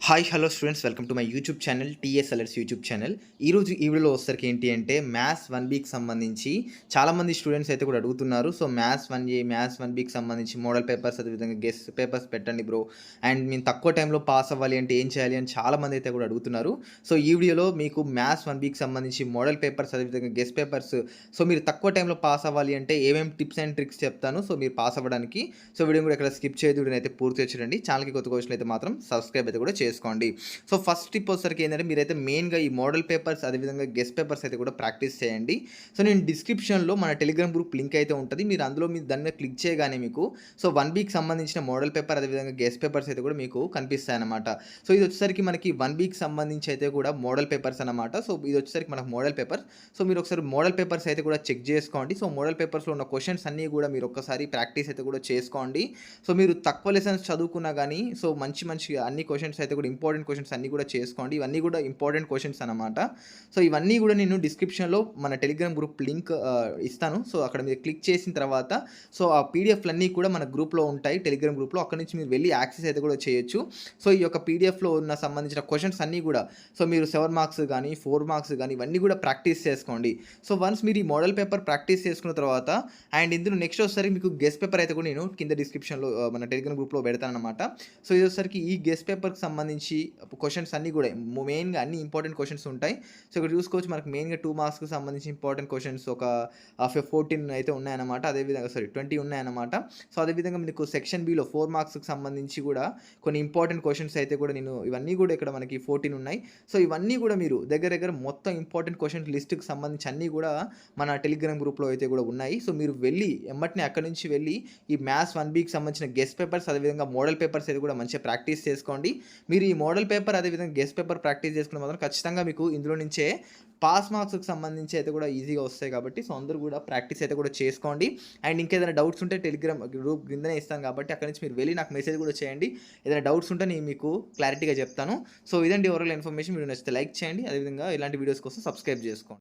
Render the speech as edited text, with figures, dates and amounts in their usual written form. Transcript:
Hi hello students, welcome to my YouTube channel TSLS YouTube channel. ఈరోజు ఈ వీడియోలో వచ్చేసరికి ఏంటి అంటే మ్యాథ్స్ 1Bకి సంబంధించి చాలామంది స్టూడెంట్స్ అయితే కూడా అడుగుతున్నారు. సో మ్యాథ్స్ 1A, మ్యాథ్స్ 1Bకి సంబంధించి మోడల్ పేపర్స్, అదేవిధంగా గెస్ట్ పేపర్స్ పెట్టండి బ్రో, అండ్ మేము తక్కువ టైంలో పాస్ అవ్వాలి అంటే ఏం చేయాలి అని చాలామంది అయితే కూడా అడుగుతున్నారు. సో ఈ వీడియోలో మీకు మ్యాథ్స్ 1Bకి సంబంధించి మోడల్ పేపర్స్, అదేవిధంగా గెస్ట్ పేపర్స్, సో మీరు తక్కువ టైంలో పాస్ అవ్వాలి అంటే ఏమేమి టిప్స్ అండ్ ట్రిక్స్ చెప్తాను సో మీరు పాస్ అవ్వడానికి. సో వీడియో కూడా ఇక్కడ స్కిప్ చేయదు, వీడియో అయితే పూర్తి చూడండి. ఛానల్కి కొత్త క్వశ్చన్ అయితే మాత్రం సబ్స్క్రైబ్ అయితే కూడా చేసుకోండి. సో ఫస్ట్ టిప్ వచ్చేసరికి ఏంటంటే మీరైతే మెయిన్గా ఈ మోడల్ పేపర్స్, అదేవిధంగా గెస్ట్ పేపర్స్ అయితే కూడా ప్రాక్టీస్ చేయండి. సో నేను డిస్క్రిప్షన్లో మన టెలిగ్రామ్ గ్రూప్ లింక్ అయితే ఉంటుంది, మీరు అందులో మీరు దాని మీద క్లిక్ చేయగానే మీకు సో 1Bకి సంబంధించిన మోడల్ పేపర్, అదేవిధంగా గెస్ట్ పేపర్స్ అయితే కూడా మీకు కనిపిస్తాయి అన్నమాట. సో ఇది వచ్చేసరికి మనకి 1Bకి సంబంధించి అయితే కూడా మోడల్ పేపర్స్ అనమాట. సో ఇది వచ్చేసరికి మనకు మోడల్ పేపర్. సో మీరు ఒకసారి మోడల్ పేపర్స్ అయితే కూడా చెక్ చేసుకోండి. సో మోడల్ పేపర్స్లో ఉన్న క్వశ్చన్స్ అన్నీ కూడా మీరు ఒక్కసారి ప్రాక్టీస్ అయితే కూడా చేసుకోండి. సో మీరు తక్కువ లెసన్స్ చదువుకున్నా కానీ సో మంచి అన్ని క్వశ్చన్స్ అయితే కూడా ఇంపార్టెంట్ క్వశ్చన్స్ అన్నీ కూడా చేసుకోండి. ఇవన్నీ కూడా ఇంపార్టెంట్ క్వశ్చన్స్ అనమాట. సో ఇవన్నీ కూడా నేను డిస్క్రిప్షన్లో మన టెలిగ్రామ్ గ్రూప్ లింక్ ఇస్తాను. సో అక్కడ మీరు క్లిక్ చేసిన తర్వాత సో ఆ పీడిఎఫ్లన్నీ కూడా మన గ్రూప్లో ఉంటాయి, టెలిగ్రామ్ గ్రూప్లో. అక్కడ నుంచి మీరు వెళ్ళి యాక్సెస్ అయితే కూడా చేయొచ్చు. సో ఈ యొక్క పీడిఎఫ్లో ఉన్న సంబంధించిన క్వశ్చన్స్ అన్నీ కూడా సో మీరు 7 మార్క్స్ కానీ 4 మార్క్స్ కానీ ఇవన్నీ కూడా ప్రాక్టీస్ చేసుకోండి. సో వన్స్ మీరు ఈ మోడల్ పేపర్ ప్రాక్టీస్ చేసుకున్న తర్వాత అండ్ ఇందులో నెక్స్ట్ వచ్చేసరికి మీకు గెస్ట్ పేపర్ అయితే కూడా నేను కింద డిస్క్రిప్షన్లో మన టెలిగ్రామ్ గ్రూప్లో పెడతాను అనమాట. సో ఇది వచ్చేసరికి ఈ గెస్ట్ పేపర్కి సంబంధించి క్వశ్చన్స్ అన్నీ కూడా మెయిన్గా అన్ని ఇంపార్టెంట్ క్వశ్చన్స్ ఉంటాయి. సో ఇక్కడ చూసుకోవచ్చు, మనకు మెయిన్గా 2 మార్క్స్కి సంబంధించి ఇంపార్టెంట్ క్వశ్చన్స్ ఒక 14 అయితే ఉన్నాయన్నమాట. అదేవిధంగా 20 ఉన్నాయన్నమాట. సో అదేవిధంగా మీకు సెక్షన్ బిలో 4 మార్క్స్కి సంబంధించి కూడా కొన్ని ఇంపార్టెంట్ క్వశ్చన్స్ అయితే కూడా నేను ఇవన్నీ కూడా ఇక్కడ మనకి 14 ఉన్నాయి. సో ఇవన్నీ కూడా మీరు దగ్గర మొత్తం ఇంపార్టెంట్ క్వశ్చన్ లిస్ట్కి సంబంధించి అన్నీ కూడా మన టెలిగ్రామ్ గ్రూప్లో అయితే కూడా ఉన్నాయి. సో మీరు వెళ్ళి ఎమ్మటిని అక్కడి నుంచి వెళ్ళి ఈ మ్యాథ్స్ 1Bకి సంబంధించిన గెస్ట్ పేపర్స్, అదేవిధంగా మోడల్ పేపర్స్ అయితే కూడా మంచిగా ప్రాక్టీస్ చేసుకోండి. మీరు ఈ మోడల్ పేపర్ అదేవిధంగా గెస్ట్ పేపర్ ప్రాక్టీస్ చేసుకున్న మాత్రం ఖచ్చితంగా మీకు ఇందులో నుంచే పాస్ మార్క్స్కి సంబంధించి అయితే కూడా ఈజీగా వస్తాయి కాబట్టి సో అందరూ కూడా ప్రాక్టీస్ అయితే కూడా చేసుకోండి. అండ్ ఇంకేదైనా డౌట్స్ ఉంటే టెలిగ్రామ్ గ్రూప్ కిందనే ఇస్తాను కాబట్టి అక్కడి నుంచి మీరు వెళ్ళి నాకు మెసేజ్ కూడా చేయండి. ఏదైనా డౌట్స్ ఉంటే నేను మీకు క్లారిటీగా చెప్తాను. సో ఇదండి ఓవరాల్ ఇన్ఫర్మేషన్. మీరు నచ్చితే లైక్ చేయండి, అదేవిధంగా ఇలాంటి వీడియోస్ కోసం సబ్స్క్రైబ్ చేసుకోండి.